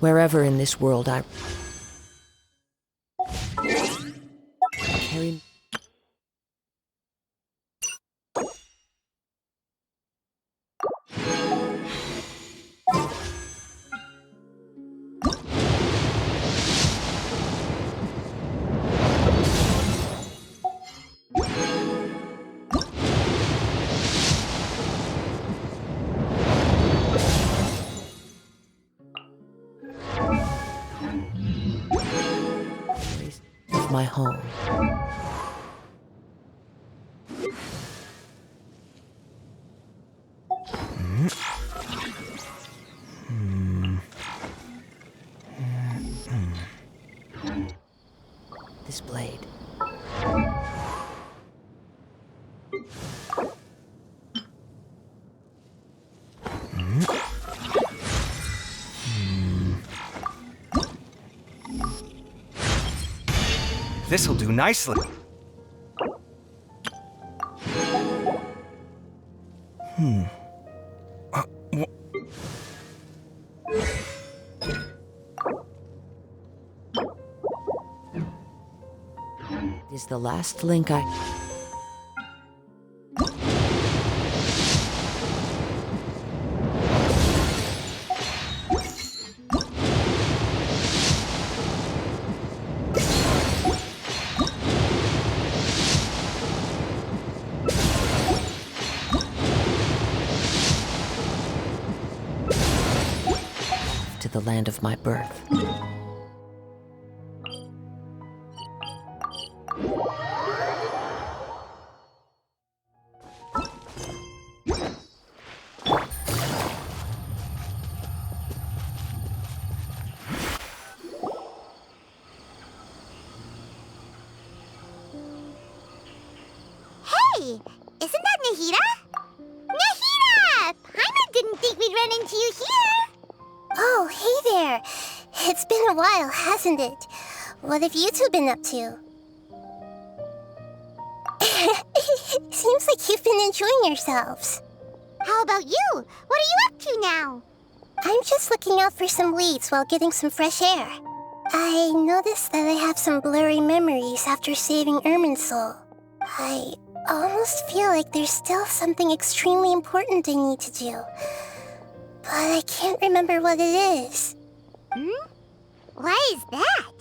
Wherever in this world I carry. My home. This blade. This'll do nicely. Is the last link I... to the land of my birth. Hey, isn't that Nahida? Nahida! Paimon didn't think we'd run into you here. Oh, hey there. It's been a while, hasn't it? What have you two been up to? Seems like you've been enjoying yourselves. How about you? What are you up to now? I'm just looking out for some leads while getting some fresh air. I noticed that I have some blurry memories after saving Ermin's soul. I almost feel like there's still something extremely important I need to do. But I can't remember what it is. Why is that?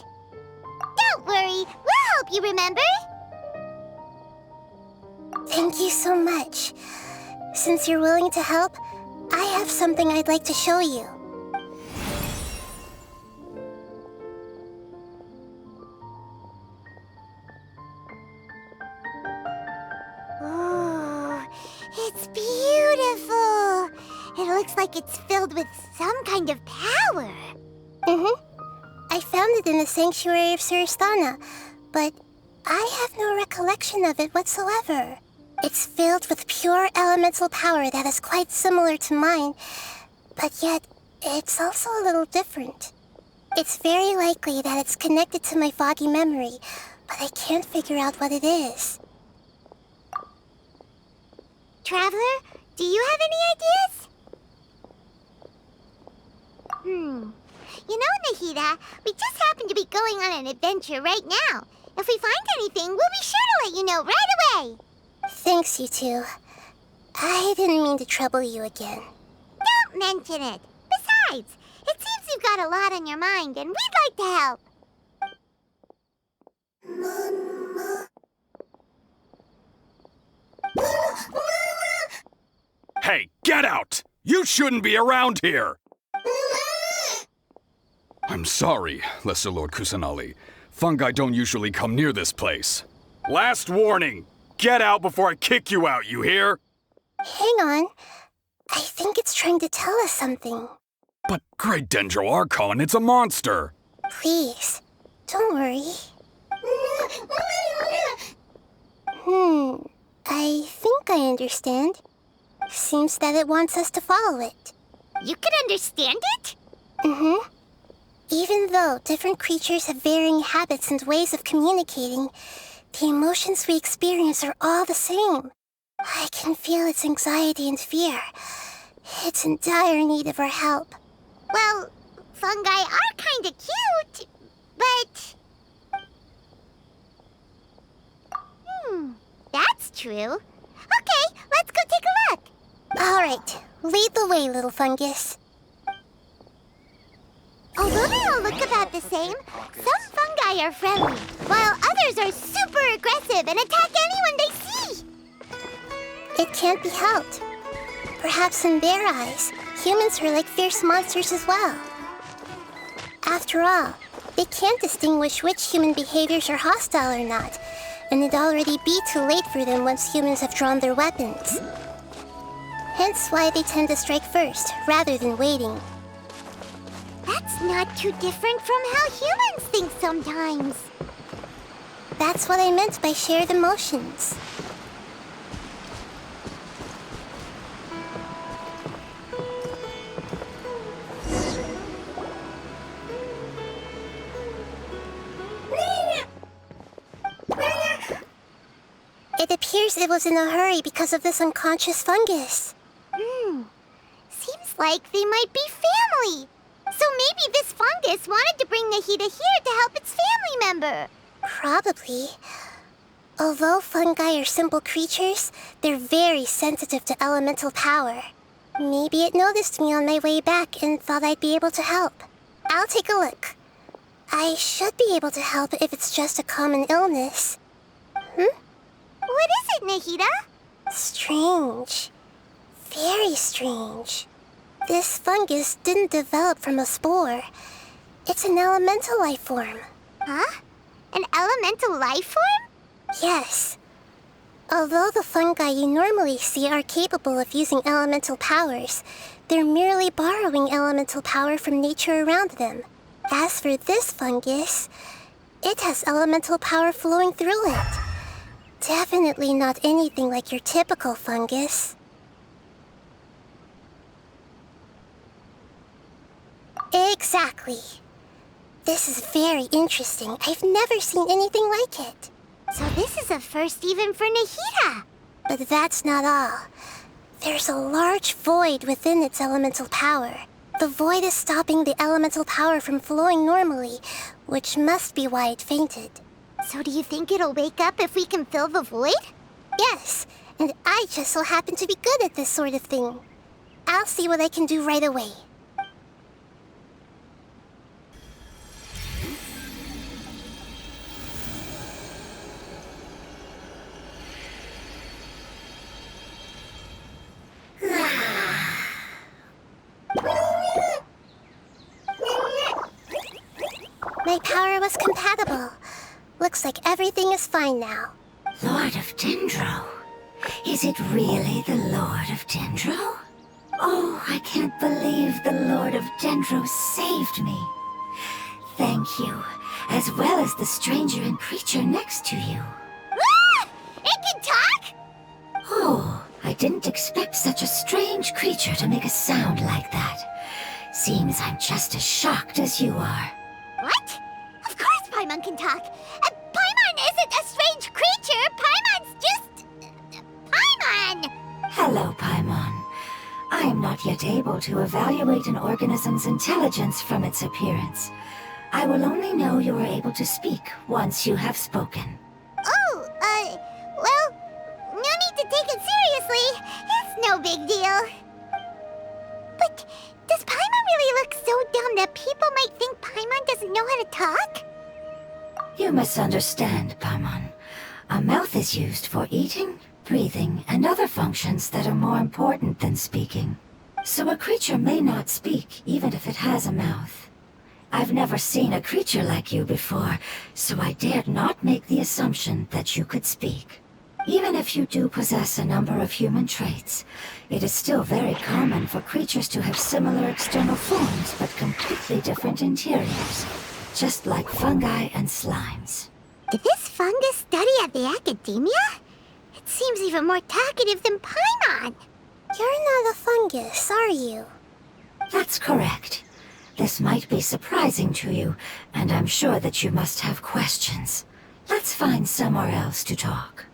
Don't worry, we'll help you remember. Thank you so much. Since you're willing to help, I have something I'd like to show you. Oh, it's beautiful. It looks like it's filled with some kind of power. I found it in the sanctuary of Suristana, but I have no recollection of it whatsoever. It's filled with pure elemental power that is quite similar to mine, but yet it's also a little different. It's very likely that it's connected to my foggy memory, but I can't figure out what it is. Traveler, do you have any ideas? You know, Nahida, we just happen to be going on an adventure right now. If we find anything, we'll be sure to let you know right away. Thanks, you two. I didn't mean to trouble you again. Don't mention it. Besides, it seems you've got a lot on your mind, and we'd like to help. Hey, get out! You shouldn't be around here! I'm sorry, Lesser Lord Kusanali. Fungi don't usually come near this place. Last warning! Get out before I kick you out, you hear? Hang on. I think it's trying to tell us something. But Great Dendro Archon, it's a monster! Please, don't worry. I think I understand. Seems that it wants us to follow it. You can understand it? Even though different creatures have varying habits and ways of communicating, the emotions we experience are all the same. I can feel its anxiety and fear. It's in dire need of our help. Well, fungi are kinda cute, but... that's true. Okay, let's go take a look. All right, lead the way, little fungus. Although they all look about the same, some fungi are friendly, while others are super aggressive and attack anyone they see. It can't be helped. Perhaps in their eyes, humans are like fierce monsters as well. After all, they can't distinguish which human behaviors are hostile or not, and it'd already be too late for them once humans have drawn their weapons. Hence why they tend to strike first, rather than waiting. That's not too different from how humans think sometimes. That's what I meant by shared emotions. It appears it was in a hurry because of this unconscious fungus. Seems like they might be family. So maybe this fungus wanted to bring Nahida here to help its family member. Probably. Although fungi are simple creatures, they're very sensitive to elemental power. Maybe it noticed me on my way back and thought I'd be able to help. I'll take a look. I should be able to help if it's just a common illness. What is it, Nahida? Strange. Very strange. This fungus didn't develop from a spore. It's an elemental life form. Huh? An elemental life form? Yes. Although the fungi you normally see are capable of using elemental powers, they're merely borrowing elemental power from nature around them. As for this fungus, it has elemental power flowing through it. Definitely not anything like your typical fungus. Exactly. This is very interesting. I've never seen anything like it. So this is a first even for Nahida. But that's not all. There's a large void within its elemental power. The void is stopping the elemental power from flowing normally, which must be why it fainted. So do you think it'll wake up if we can fill the void? Yes, and I just so happen to be good at this sort of thing. I'll see what I can do right away. My power was compatible. Looks like everything is fine now. Lord of Dendro? Is it really the Lord of Dendro? Oh, I can't believe the Lord of Dendro saved me. Thank you, as well as the stranger and creature next to you. Ah! It can talk? Oh, I didn't expect such a strange creature to make a sound like that. Seems I'm just as shocked as you are. What? Of course Paimon can talk. Paimon isn't a strange creature. Paimon's just... Paimon! Hello, Paimon. I am not yet able to evaluate an organism's intelligence from its appearance. I will only know you are able to speak once you have spoken. Oh, well, no need to take it seriously. It's no big deal. But does Paimon really look so dumb that people might think Paimon doesn't know how to talk? You misunderstand, Paimon. A mouth is used for eating, breathing, and other functions that are more important than speaking. So a creature may not speak, even if it has a mouth. I've never seen a creature like you before, so I dared not make the assumption that you could speak. Even if you do possess a number of human traits, it is still very common for creatures to have similar external forms but completely different interiors, just like fungi and slimes. Did this fungus study at the academia? It seems even more talkative than Paimon. You're not a fungus, are you? That's correct. This might be surprising to you, and I'm sure that you must have questions. Let's find somewhere else to talk.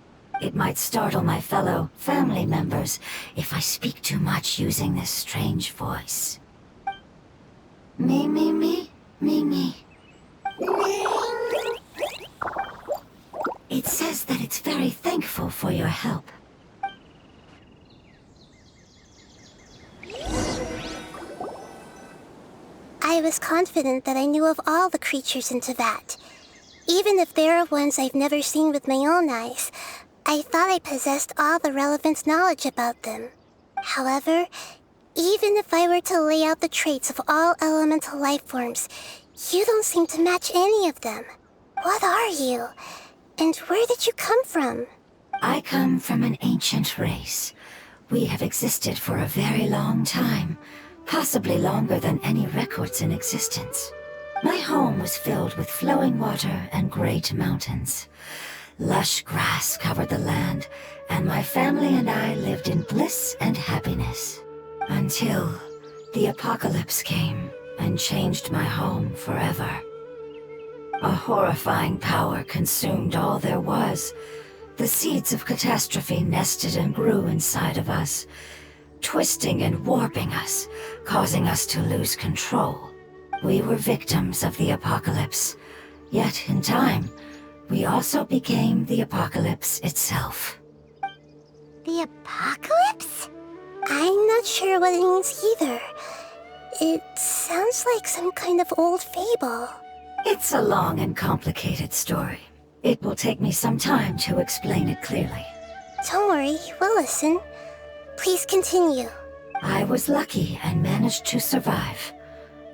It might startle my fellow family members if I speak too much using this strange voice. Me, me, me, me, me. It says that it's very thankful for your help. I was confident that I knew of all the creatures in Teyvat. Even if there are ones I've never seen with my own eyes, I thought I possessed all the relevant knowledge about them. However, even if I were to lay out the traits of all elemental life forms, you don't seem to match any of them. What are you? And where did you come from? I come from an ancient race. We have existed for a very long time, possibly longer than any records in existence. My home was filled with flowing water and great mountains. Lush grass covered the land, and my family and I lived in bliss and happiness. Until the apocalypse came and changed my home forever. A horrifying power consumed all there was. The seeds of catastrophe nested and grew inside of us, twisting and warping us, causing us to lose control. We were victims of the apocalypse, yet in time, we also became the apocalypse itself. The apocalypse? I'm not sure what it means either. It sounds like some kind of old fable. It's a long and complicated story. It will take me some time to explain it clearly. Don't worry, we'll listen. Please continue. I was lucky and managed to survive.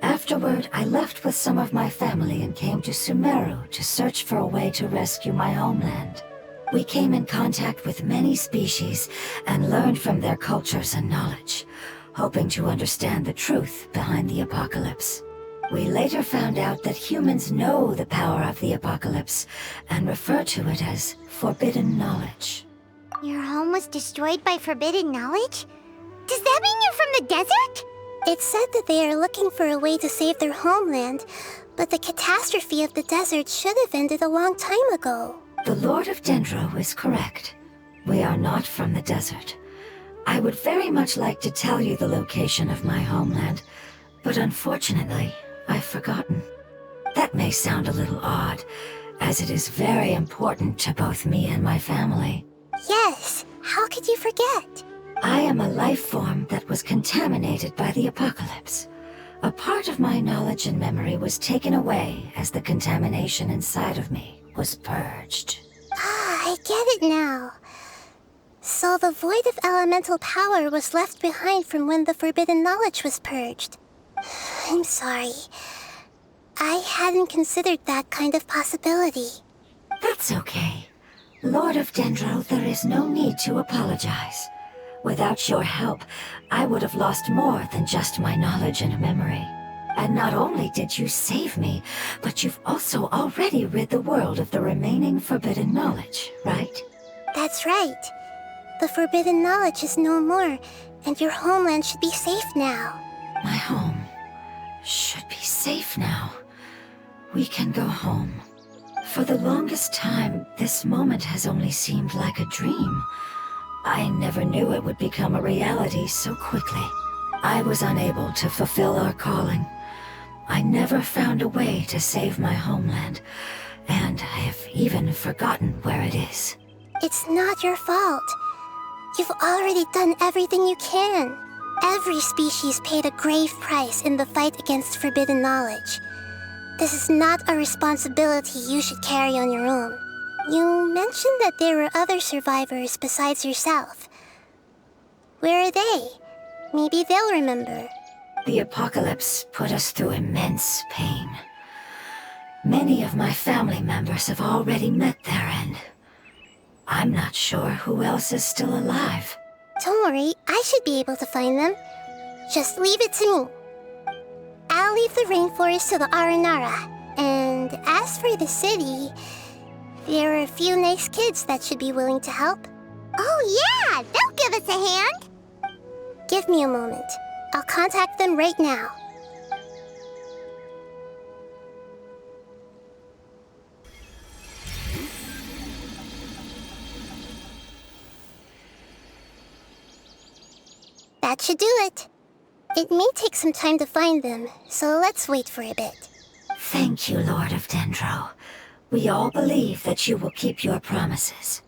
Afterward, I left with some of my family and came to Sumeru to search for a way to rescue my homeland. We came in contact with many species and learned from their cultures and knowledge, hoping to understand the truth behind the apocalypse. We later found out that humans know the power of the apocalypse and refer to it as forbidden knowledge. Your home was destroyed by forbidden knowledge? Does that mean you're from the desert? It's said that they are looking for a way to save their homeland, but the catastrophe of the desert should have ended a long time ago. The Lord of Dendro is correct. We are not from the desert. I would very much like to tell you the location of my homeland, but unfortunately, I've forgotten. That may sound a little odd, as it is very important to both me and my family. Yes, how could you forget? I am a life form that was contaminated by the apocalypse. A part of my knowledge and memory was taken away as the contamination inside of me was purged. Ah, I get it now. So the void of elemental power was left behind from when the forbidden knowledge was purged. I'm sorry. I hadn't considered that kind of possibility. That's okay. Lord of Dendro, there is no need to apologize. Without your help, I would have lost more than just my knowledge and memory. And not only did you save me, but you've also already rid the world of the remaining forbidden knowledge, right? That's right. The forbidden knowledge is no more, and your homeland should be safe now. My home should be safe now. We can go home. For the longest time, this moment has only seemed like a dream. I never knew it would become a reality so quickly. I was unable to fulfill our calling. I never found a way to save my homeland, and I have even forgotten where it is. It's not your fault. You've already done everything you can. Every species paid a grave price in the fight against forbidden knowledge. This is not a responsibility you should carry on your own. You mentioned that there were other survivors besides yourself. Where are they? Maybe they'll remember. The apocalypse put us through immense pain. Many of my family members have already met their end. I'm not sure who else is still alive. Don't worry, I should be able to find them. Just leave it to me. I'll leave the rainforest to the Aranara. And as for the city, there are a few nice kids that should be willing to help. Oh yeah, they'll give us a hand. Give me a moment. I'll contact them right now. That should do it. It may take some time to find them, so let's wait for a bit. Thank you, Lord of Dendro. We all believe that you will keep your promises.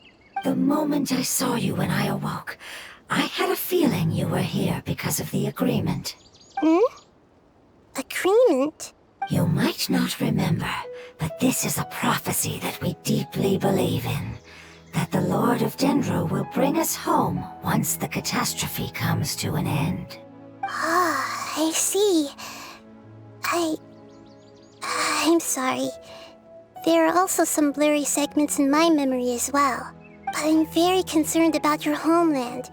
The moment I saw you when I awoke, I had a feeling you were here because of the agreement. Agreement? You might not remember, but this is a prophecy that we deeply believe in. That the Lord of Dendro will bring us home once the catastrophe comes to an end. Ah, I see. I'm sorry. There are also some blurry segments in my memory as well. But I'm very concerned about your homeland.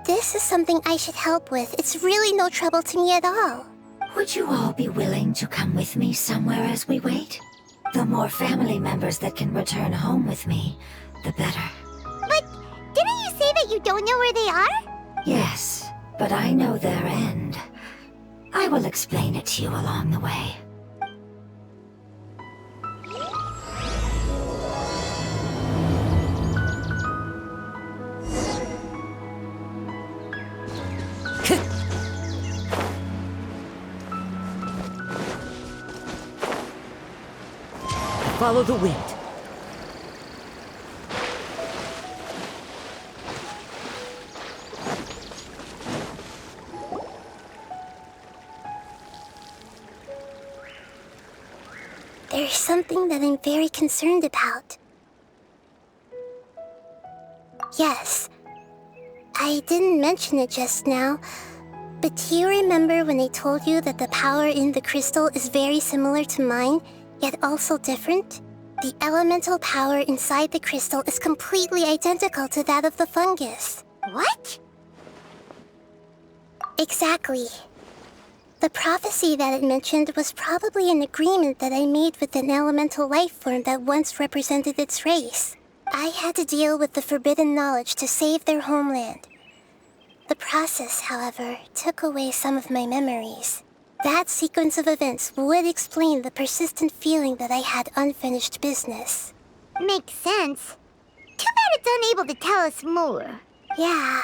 This is something I should help with. It's really no trouble to me at all. Would you all be willing to come with me somewhere as we wait? The more family members that can return home with me, the better. But didn't you say that you don't know where they are? Yes, but I know their end. I will explain it to you along the way. Follow the wind. There's something that I'm very concerned about. Yes, I didn't mention it just now, but do you remember when I told you that the power in the crystal is very similar to mine, yet also different? The elemental power inside the crystal is completely identical to that of the fungus. What? Exactly. The prophecy that it mentioned was probably an agreement that I made with an elemental life form that once represented its race. I had to deal with the forbidden knowledge to save their homeland. The process, however, took away some of my memories. That sequence of events would explain the persistent feeling that I had unfinished business. Makes sense. Too bad it's unable to tell us more. Yeah,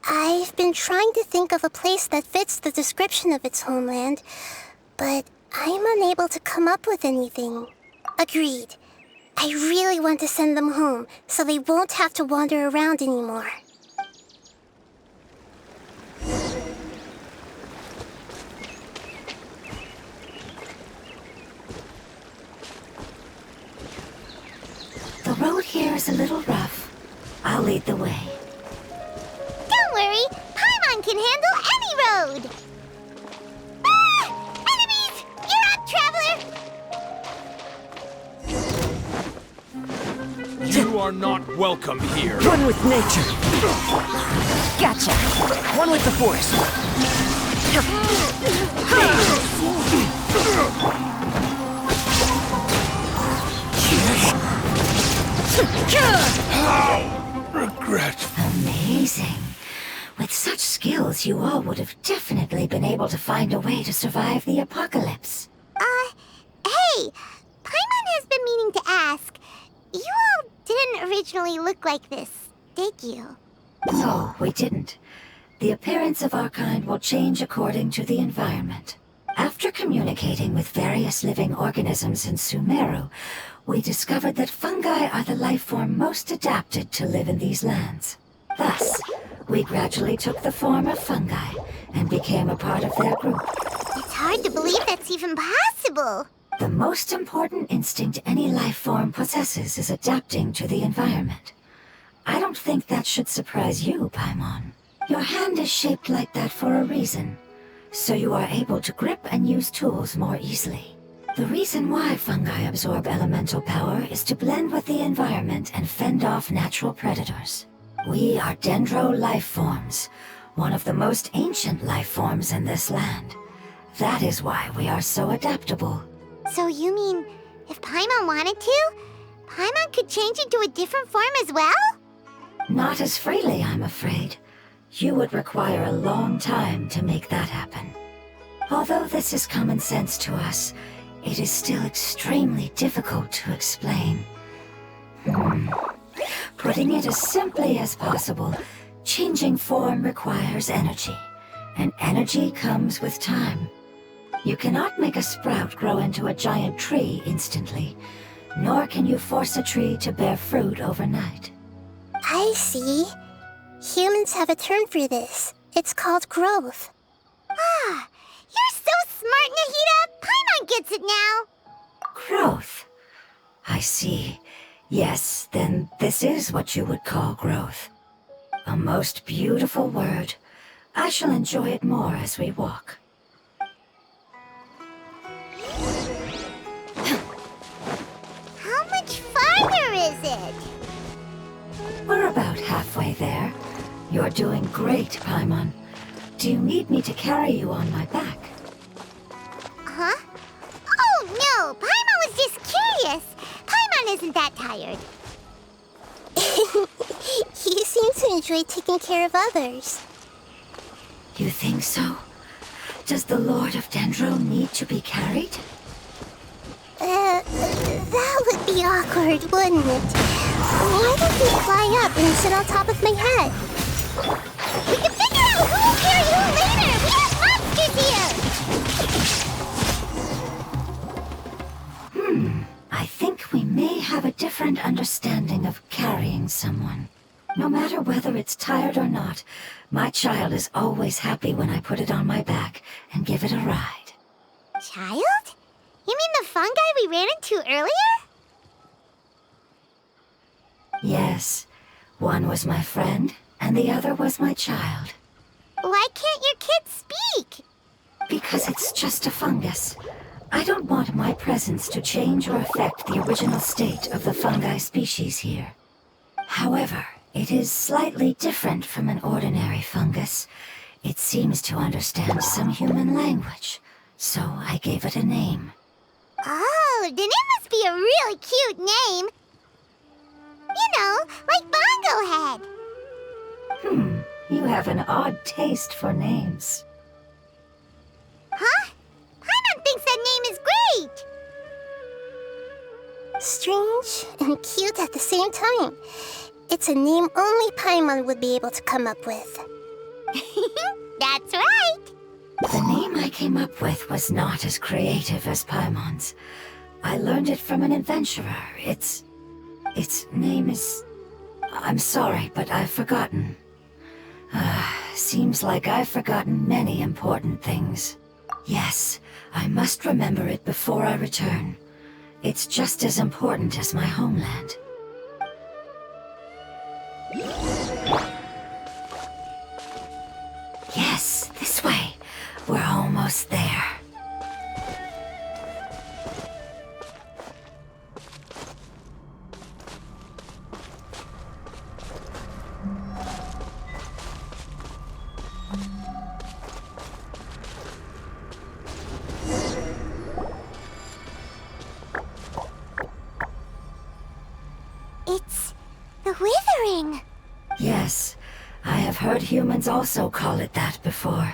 I've been trying to think of a place that fits the description of its homeland, but I'm unable to come up with anything. Agreed. I really want to send them home, so they won't have to wander around anymore. The road here is a little rough. I'll lead the way. Don't worry, Paimon can handle any road! Ah! Enemies! You're up, traveler! You are not welcome here. One with nature. Gotcha. One with the force. How regretful. Amazing. With such skills, you all would have definitely been able to find a way to survive the apocalypse. Hey! Paimon has been meaning to ask. You all didn't originally look like this, did you? No, we didn't. The appearance of our kind will change according to the environment. After communicating with various living organisms in Sumeru, we discovered that fungi are the life form most adapted to live in these lands. Thus, we gradually took the form of fungi and became a part of their group. It's hard to believe that's even possible. The most important instinct any life form possesses is adapting to the environment. I don't think that should surprise you, Paimon. Your hand is shaped like that for a reason, so you are able to grip and use tools more easily. The reason why fungi absorb elemental power is to blend with the environment and fend off natural predators. We are dendro life forms, one of the most ancient life forms in this land. That is why we are so adaptable. So you mean, if Paimon wanted to, Paimon could change into a different form as well? Not as freely, I'm afraid. You would require a long time to make that happen. Although this is common sense to us, it is still extremely difficult to explain. Putting it as simply as possible, changing form requires energy, and energy comes with time. You cannot make a sprout grow into a giant tree instantly, nor can you force a tree to bear fruit overnight. I see. Humans have a term for this. It's called growth. Ah, you're so smart, Nahida! Paimon gets it now! Growth. I see. Yes, then this is what you would call growth. A most beautiful word. I shall enjoy it more as we walk. How much farther is it? We're about halfway there. You're doing great, Paimon. Do you need me to carry you on my back? Huh? Oh, no! Paimon was just curious! Paimon isn't that tired. You seem to enjoy taking care of others. You think so? Does the Lord of Dendro need to be carried? That would be awkward, wouldn't it? Why don't you fly up and sit on top of my head? We can figure out who will carry who later! We have monsters here! I think we may have a different understanding of carrying someone. No matter whether it's tired or not, my child is always happy when I put it on my back and give it a ride. Child? You mean the fungi we ran into earlier? Yes, one was my friend, and the other was my child. Why can't your kid speak? Because it's just a fungus. I don't want my presence to change or affect the original state of the fungi species here. However, it is slightly different from an ordinary fungus. It seems to understand some human language, so I gave it a name. Oh, then it must be a really cute name. You know, like Bongo Head. You have an odd taste for names. Huh? Paimon thinks that name is great. Strange and cute at the same time. It's a name only Paimon would be able to come up with. That's right. The name I came up with was not as creative as Paimon's. I learned it from an adventurer. Its name is... I'm sorry, but I've forgotten. Seems like I've forgotten many important things. Yes, I must remember it before I return. It's just as important as my homeland. Yes, this way. We're almost there. It's the withering. Yes, I have heard humans also call it that before.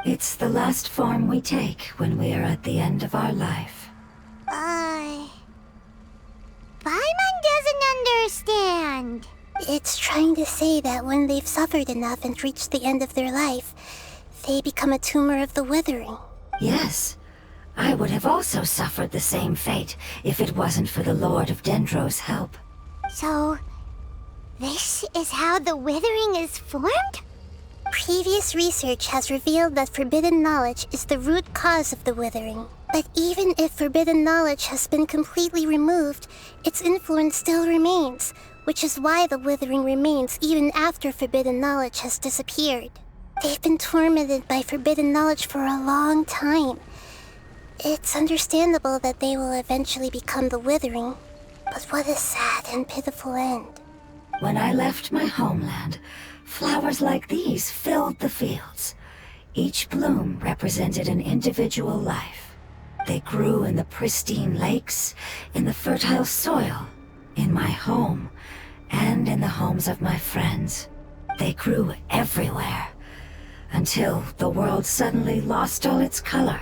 It's the last form we take when we are at the end of our life. Paimon doesn't understand. It's trying to say that when they've suffered enough and reached the end of their life, they become a tumor of the withering. Yes, I would have also suffered the same fate if it wasn't for the Lord of Dendro's help. So, this is how the withering is formed? Previous research has revealed that forbidden knowledge is the root cause of the withering. But even if forbidden knowledge has been completely removed, its influence still remains, which is why the withering remains even after forbidden knowledge has disappeared. They've been tormented by forbidden knowledge for a long time. It's understandable that they will eventually become the withering, but what a sad and pitiful end. When I left my homeland, flowers like these filled the fields. Each bloom represented an individual life. They grew in the pristine lakes, in the fertile soil, in my home, and in the homes of my friends. They grew everywhere, until the world suddenly lost all its color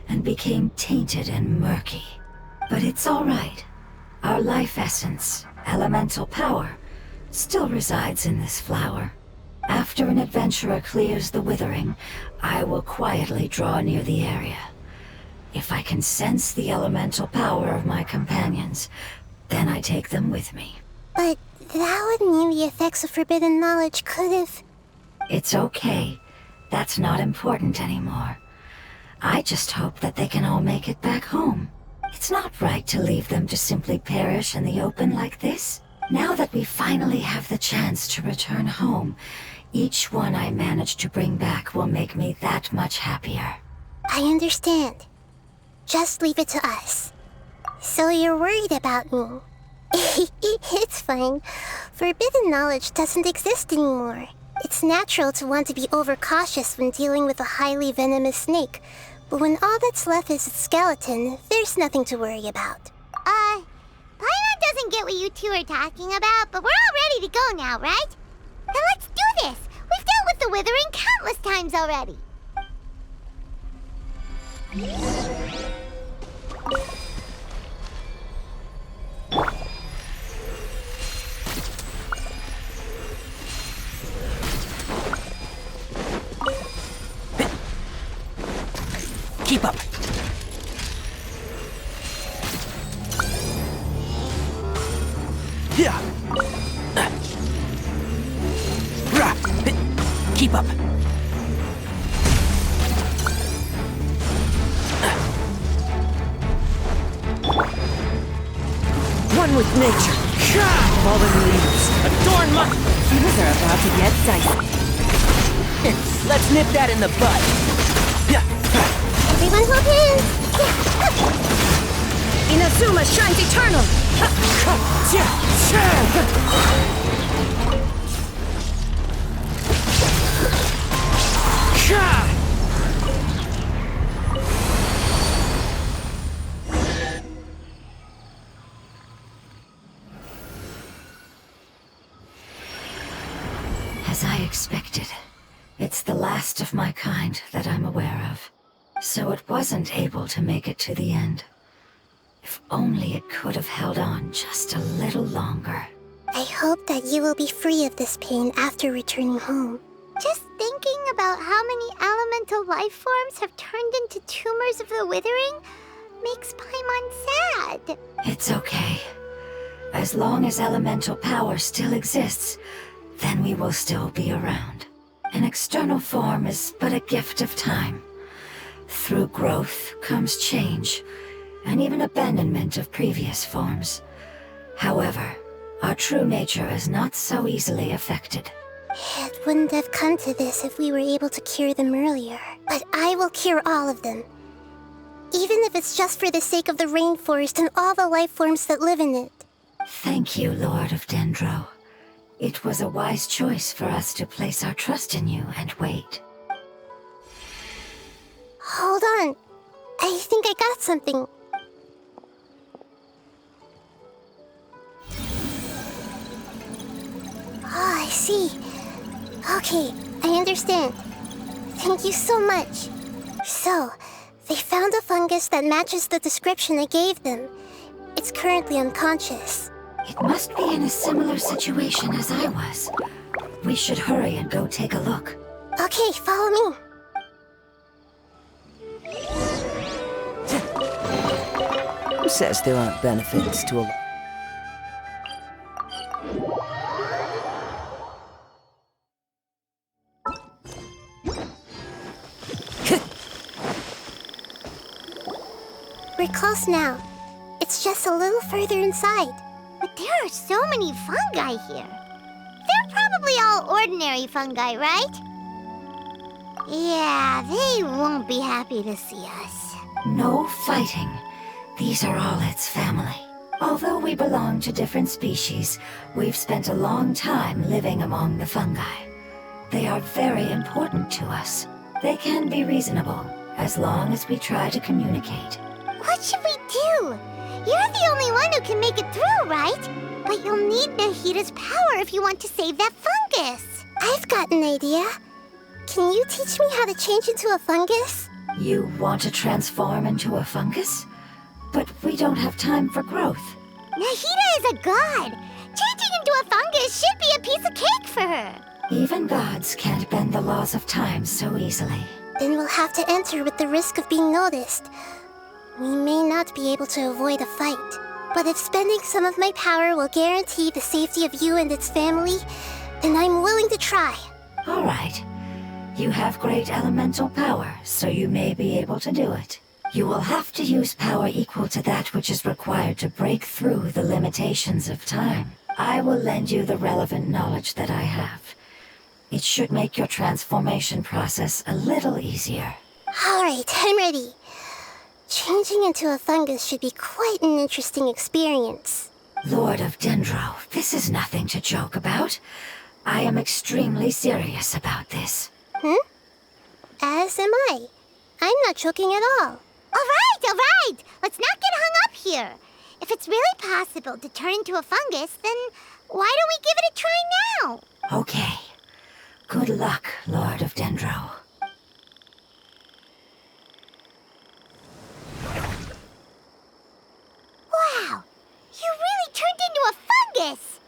and became tainted and murky. But it's all right. Our life essence, elemental power, still resides in this flower. After an adventurer clears the withering, I will quietly draw near the area. If I can sense the elemental power of my companions, then I take them with me. But that would mean the effects of forbidden knowledge could have... It's okay. That's not important anymore. I just hope that they can all make it back home. It's not right to leave them to simply perish in the open like this. Now that we finally have the chance to return home, each one I manage to bring back will make me that much happier. I understand. Just leave it to us. So you're worried about me. It's fine. Forbidden knowledge doesn't exist anymore. It's natural to want to be overcautious when dealing with a highly venomous snake, but when all that's left is its skeleton, there's nothing to worry about. Paimon doesn't get what you two are talking about, but we're all ready to go now, right? Then let's do this! We've dealt with the Withering countless times already! Keep up. Yeah. Rah. Keep up. One with nature. Fallen leaves. Adorn my... Things are about to get dicey. Let's nip that in the bud. Everyone hold hands! Inazuma shines eternal! As I expected, it's the last of my kind that I'm aware of. So it wasn't able to make it to the end. If only it could have held on just a little longer. I hope that you will be free of this pain after returning home. Just thinking about how many elemental life forms have turned into tumors of the Withering makes Paimon sad. It's okay. As long as elemental power still exists, then we will still be around. An external form is but a gift of time. Through growth comes change, and even abandonment of previous forms. However, our true nature is not so easily affected. It wouldn't have come to this if we were able to cure them earlier. But I will cure all of them. Even if it's just for the sake of the rainforest and all the life forms that live in it. Thank you, Lord of Dendro. It was a wise choice for us to place our trust in you and wait. Hold on. I think I got something. Oh, I see. Okay, I understand. Thank you so much. So, they found a fungus that matches the description I gave them. It's currently unconscious. It must be in a similar situation as I was. We should hurry and go take a look. Okay, follow me. Who says there aren't benefits to a... We're close now. It's just a little further inside. But there are so many fungi here. They're probably all ordinary fungi, right? Yeah, they won't be happy to see us. No fighting. These are all its family. Although we belong to different species, we've spent a long time living among the fungi. They are very important to us. They can be reasonable, as long as we try to communicate. What should we do? You're the only one who can make it through, right? But you'll need Nahida's power if you want to save that fungus. I've got an idea. Can you teach me how to change into a fungus? You want to transform into a fungus? But we don't have time for growth. Nahida is a god. Changing into a fungus should be a piece of cake for her. Even gods can't bend the laws of time so easily. Then we'll have to enter with the risk of being noticed. We may not be able to avoid a fight, but if spending some of my power will guarantee the safety of you and its family, then I'm willing to try. All right. You have great elemental power, so you may be able to do it. You will have to use power equal to that which is required to break through the limitations of time. I will lend you the relevant knowledge that I have. It should make your transformation process a little easier. Alright, I'm ready. Changing into a fungus should be quite an interesting experience. Lord of Dendro, this is nothing to joke about. I am extremely serious about this. As am I. I'm not joking at all. Alright! Let's not get hung up here. If it's really possible to turn into a fungus, then why don't we give it a try now? Okay. Good luck, Lord of Dendro. Wow! You really turned into a fungus!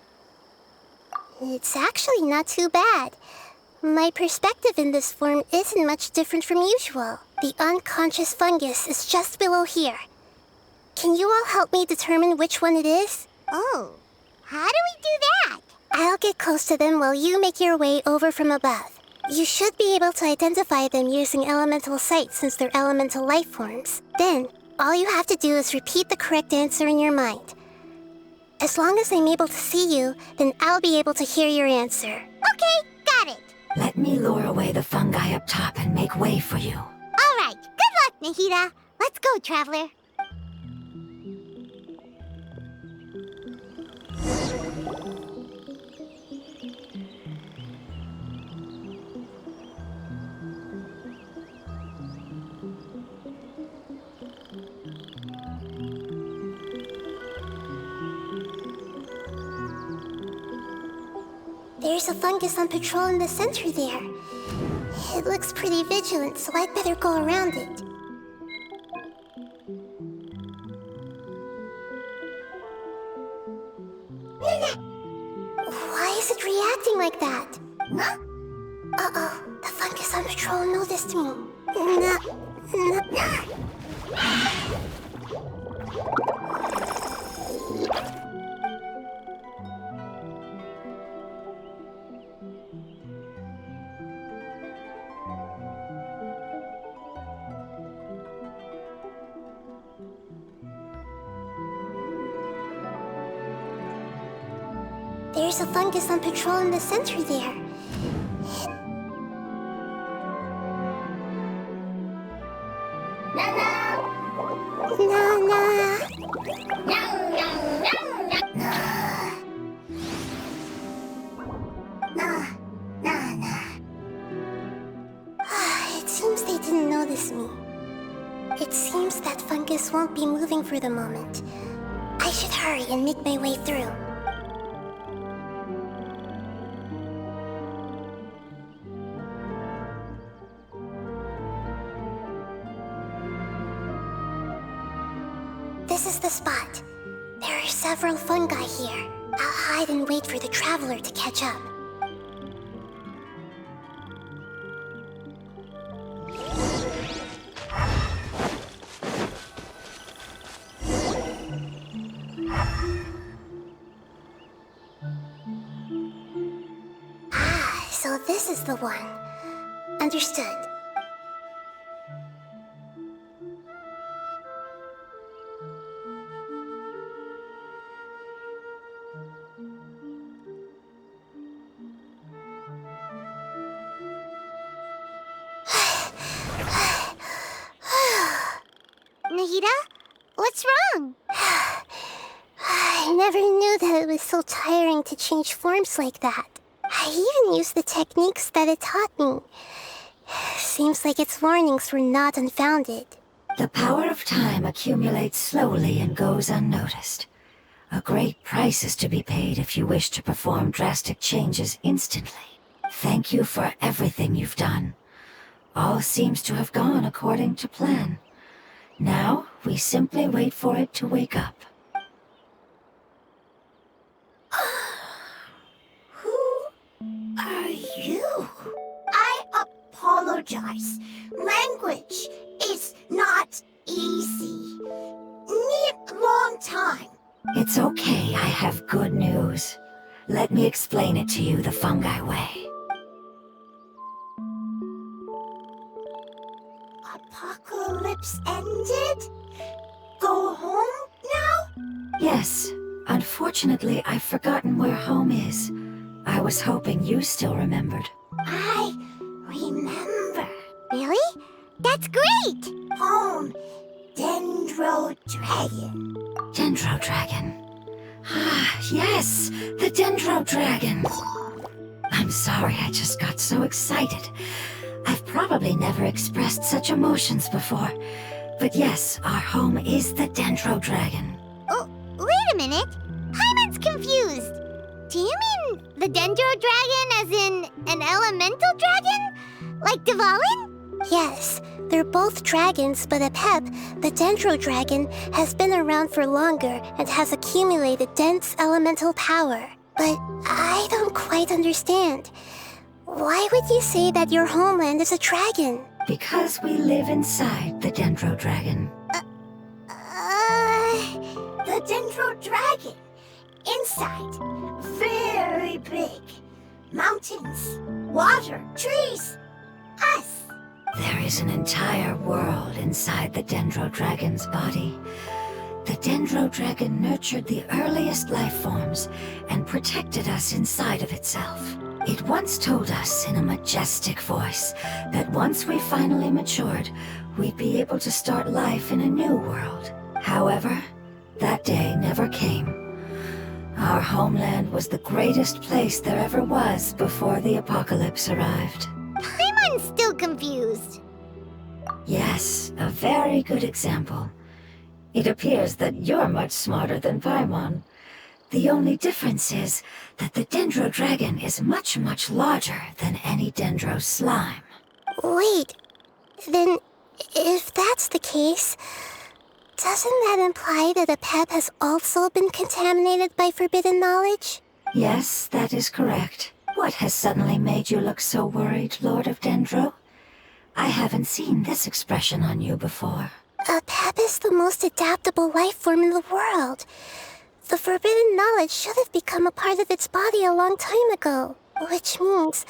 It's actually not too bad. My perspective in this form isn't much different from usual. The unconscious fungus is just below here. Can you all help me determine which one it is? Oh, how do we do that? I'll get close to them while you make your way over from above. You should be able to identify them using elemental sight since they're elemental life forms. Then, all you have to do is repeat the correct answer in your mind. As long as I'm able to see you, then I'll be able to hear your answer. Okay, got it. Let me lure away the fungi up top and make way for you. Alright, good luck, Nahida. Let's go, Traveler. There's a fungus on patrol in the center there. It looks pretty vigilant, so I'd better go around it. Why is it reacting like that? Uh-oh, the fungus on patrol noticed me. There's a fungus on patrol in the center there. It seems they didn't notice me. It seems that fungus won't be moving for the moment. I should hurry and make my way through. This is the spot. There are several fungi here. I'll hide and wait for the traveler to catch up. So this is the one. Understood. Nahida? What's wrong? I never knew that it was so tiring to change forms like that. I even used the techniques that it taught me. Seems like its warnings were not unfounded. The power of time accumulates slowly and goes unnoticed. A great price is to be paid if you wish to perform drastic changes instantly. Thank you for everything you've done. All seems to have gone according to plan. Now, we simply wait for it to wake up. Who are you? I apologize. Language is not easy. Need long time. It's okay, I have good news. Let me explain it to you the fungi way. Apocalypse ended? Go home now? Yes, unfortunately, I've forgotten where home is. I was hoping you still remembered. I remember. Really? That's great! Home, Dendro Dragon. Dendro Dragon. Ah, yes, the Dendro Dragon. I'm sorry, I just got so excited. I've probably never expressed such emotions before. But yes, our home is the Dendro Dragon. Oh, wait a minute. Paimon's confused. Do you mean the Dendro Dragon as in an elemental dragon? Like Dvalin? Yes, they're both dragons, but Apep, the Dendro Dragon, has been around for longer and has accumulated dense elemental power. But I don't quite understand. Why would you say that your homeland is a dragon? Because we live inside the Dendro Dragon. The Dendro Dragon. Inside. Very big. Mountains, water, trees. Us. There is an entire world inside the Dendro Dragon's body. The Dendro Dragon nurtured the earliest life forms and protected us inside of itself. It once told us in a majestic voice that once we finally matured, we'd be able to start life in a new world. However, that day never came. Our homeland was the greatest place there ever was before the apocalypse arrived. Paimon's still confused. Yes, a very good example. It appears that you're much smarter than Paimon. The only difference is that the Dendro Dragon is much, much larger than any Dendro slime. Wait, then if that's the case, doesn't that imply that Apep has also been contaminated by forbidden knowledge? Yes, that is correct. What has suddenly made you look so worried, Lord of Dendro? I haven't seen this expression on you before. Apep is the most adaptable life form in the world. The forbidden knowledge should have become a part of its body a long time ago. Which means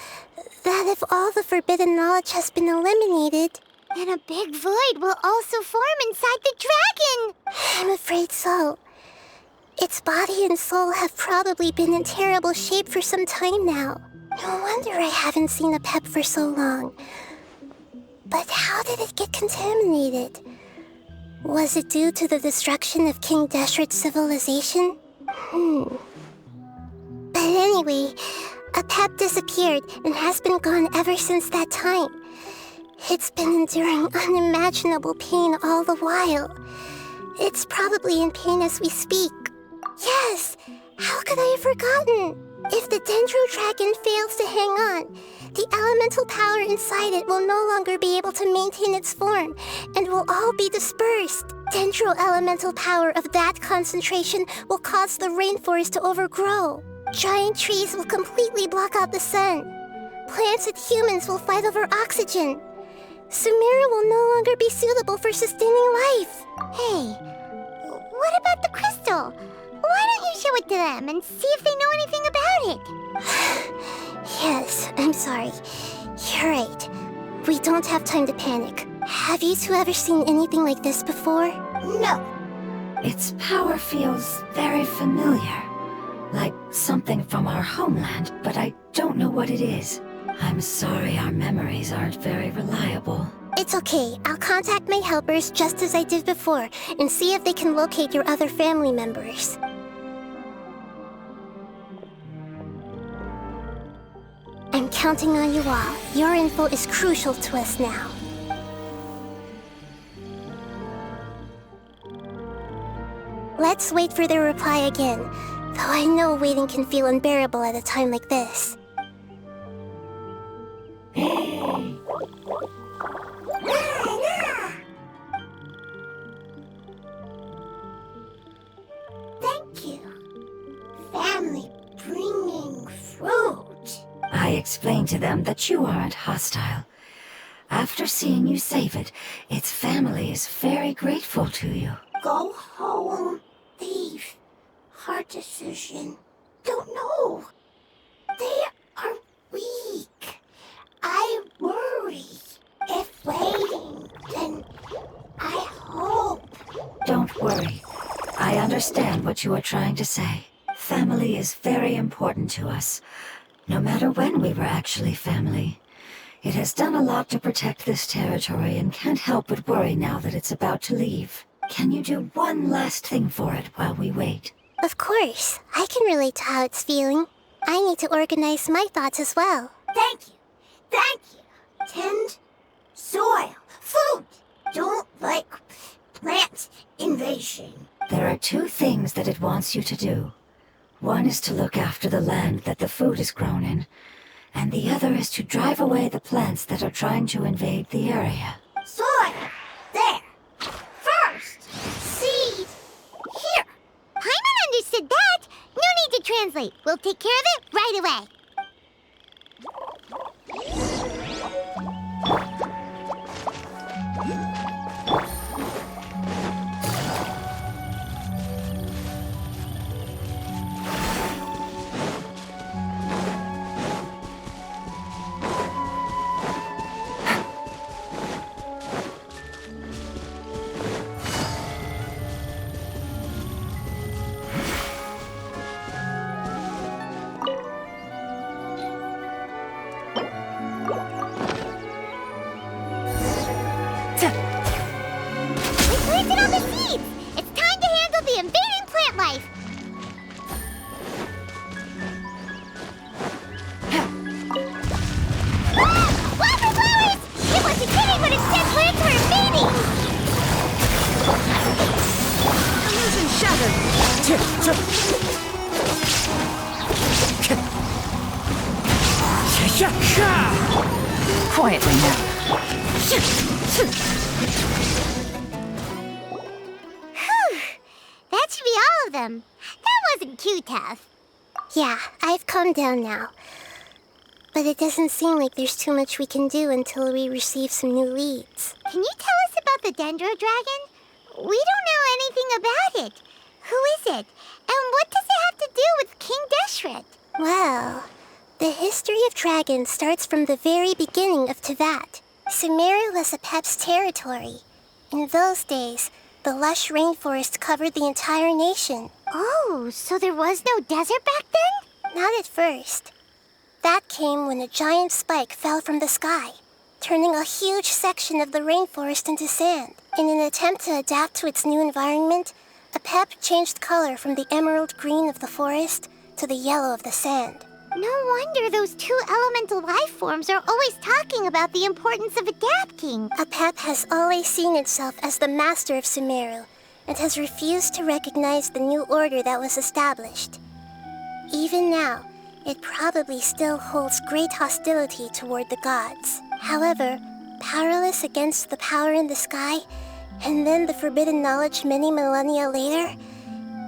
that if all the forbidden knowledge has been eliminated, then a big void will also form inside the dragon! I'm afraid so. Its body and soul have probably been in terrible shape for some time now. No wonder I haven't seen Apep for so long. But how did it get contaminated? Was it due to the destruction of King Deshret's civilization? But anyway, Apep disappeared and has been gone ever since that time. It's been enduring unimaginable pain all the while. It's probably in pain as we speak. Yes! How could I have forgotten? If the Dendro Dragon fails to hang on, the elemental power inside it will no longer be able to maintain its form and will all be dispersed. Dendro elemental power of that concentration will cause the rainforest to overgrow. Giant trees will completely block out the sun. Plants and humans will fight over oxygen. Sumeru will no longer be suitable for sustaining life. Hey, what about the crystal? Why don't you show it to them and see if they know anything about it? Yes, I'm sorry. You're right. We don't have time to panic. Have you two ever seen anything like this before? No. Its power feels very familiar. Like something from our homeland, but I don't know what it is. I'm sorry our memories aren't very reliable. It's okay. I'll contact my helpers just as I did before and see if they can locate your other family members. I'm counting on you all. Your info is crucial to us now. Let's wait for their reply again, though I know waiting can feel unbearable at a time like this. Thank you. Family bringing fruit. I explained to them that you aren't hostile. After seeing you save it, its family is very grateful to you. Go home, thief. Hard decision. Don't know. They are weak. I worry. If waiting, then I hope. Don't worry. I understand what you are trying to say. Family is very important to us, no matter when we were actually family. It has done a lot to protect this territory and can't help but worry now that it's about to leave. Can you do one last thing for it while we wait? Of course. I can relate to how it's feeling. I need to organize my thoughts as well. Thank you. Thank you. Tend, soil, food. Don't like plant invasion. There are two things that it wants you to do. One is to look after the land that the food is grown in, and the other is to drive away the plants that are trying to invade the area. Soil. There. First. Seed. Here. Paimon understood that. No need to translate. We'll take care of it right away. We planted all the seeds! It's time to handle the invading plant life! Ah! Wildflowers! It wasn't kidding when it said plants were invading! Illusion shattered! Quietly now. Whew! That should be all of them. That wasn't too tough. Yeah, I've calmed down now. But it doesn't seem like there's too much we can do until we receive some new leads. Can you tell us about the Dendro Dragon? We don't know anything about it. Who is it? And what does it have to do with King Deshret? Well, the history of dragons starts from the very beginning of Tevat. Sumeru was Apep's territory. In those days, the lush rainforest covered the entire nation. Oh, so there was no desert back then? Not at first. That came when a giant spike fell from the sky, turning a huge section of the rainforest into sand. In an attempt to adapt to its new environment, Apep changed color from the emerald green of the forest to the yellow of the sand. No wonder those two elemental life forms are always talking about the importance of adapting. Apep has always seen itself as the master of Sumeru and has refused to recognize the new order that was established. Even now, it probably still holds great hostility toward the gods. However, powerless against the power in the sky, and then the forbidden knowledge many millennia later,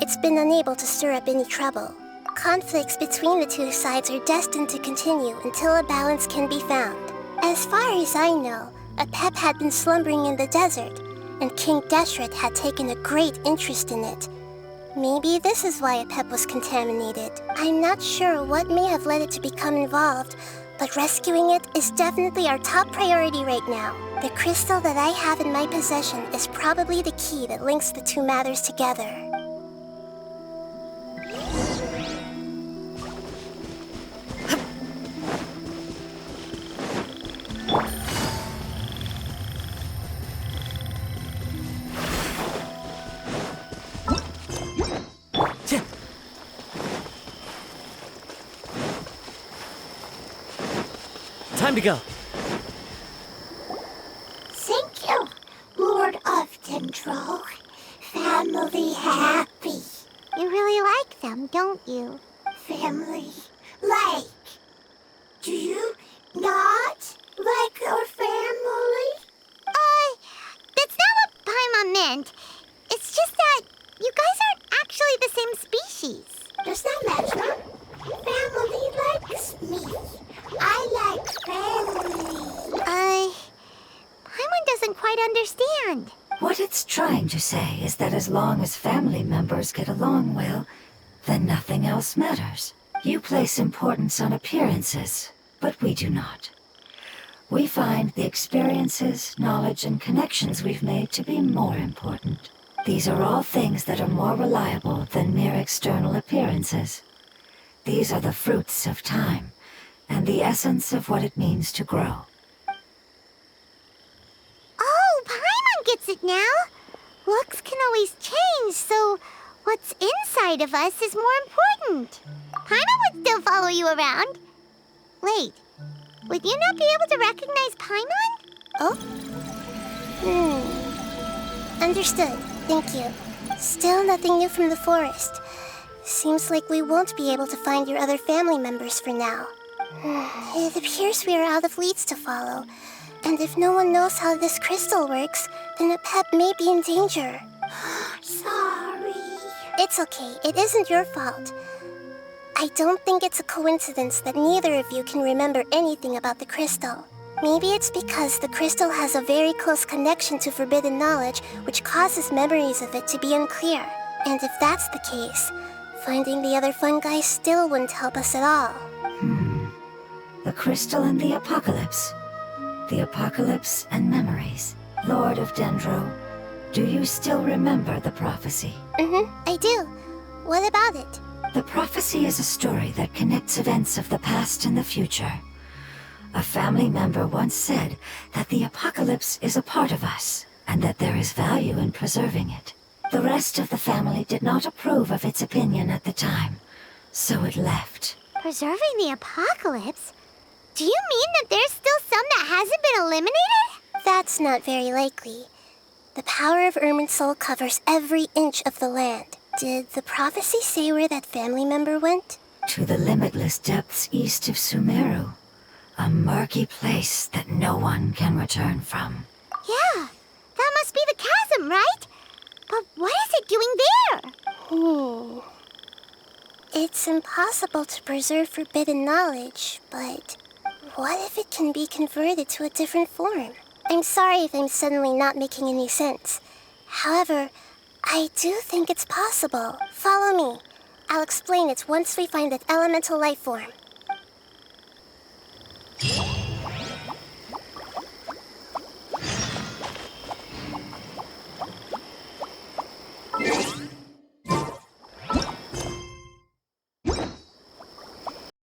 it's been unable to stir up any trouble. Conflicts between the two sides are destined to continue until a balance can be found. As far as I know, Apep had been slumbering in the desert, and King Deshret had taken a great interest in it. Maybe this is why Apep was contaminated. I'm not sure what may have led it to become involved, but rescuing it is definitely our top priority right now. The crystal that I have in my possession is probably the key that links the two matters together. Time to go. Thank you, Lord of Dendro. Family happy. You really like them, don't you? Family like. Do you not like your family? That's not what Paimon meant. It's just that you guys aren't actually the same species. Does that matter? Family likes me. What it's trying to say is that as long as family members get along well, then nothing else matters. You place importance on appearances, but we do not. We find the experiences, knowledge, and connections we've made to be more important. These are all things that are more reliable than mere external appearances. These are the fruits of time, and the essence of what it means to grow. Oh, Paimon gets it now. Looks can always change, so what's inside of us is more important. Paimon would still follow you around. Wait, would you not be able to recognize Paimon? Oh? Understood. Thank you. Still nothing new from the forest. Seems like we won't be able to find your other family members for now. It appears we are out of leads to follow. And if no one knows how this crystal works, then a pet may be in danger. Sorry. It's okay. It isn't your fault. I don't think it's a coincidence that neither of you can remember anything about the crystal. Maybe it's because the crystal has a very close connection to forbidden knowledge, which causes memories of it to be unclear. And if that's the case, finding the other fungi still wouldn't help us at all. The crystal and the apocalypse. The apocalypse and memories. Lord of Dendro, do you still remember the prophecy? I do. What about it? The prophecy is a story that connects events of the past and the future. A family member once said that the apocalypse is a part of us, and that there is value in preserving it. The rest of the family did not approve of its opinion at the time, so it left. Preserving the apocalypse? Do you mean that there's still some that hasn't been eliminated? That's not very likely. The power of Irminsul covers every inch of the land. Did the prophecy say where that family member went? To the limitless depths east of Sumeru. A murky place that no one can return from. Yeah, that must be the chasm, right? But what is it doing there? It's impossible to preserve forbidden knowledge, but what if it can be converted to a different form? I'm sorry if I'm suddenly not making any sense. However, I do think it's possible. Follow me. I'll explain it once we find that elemental life form.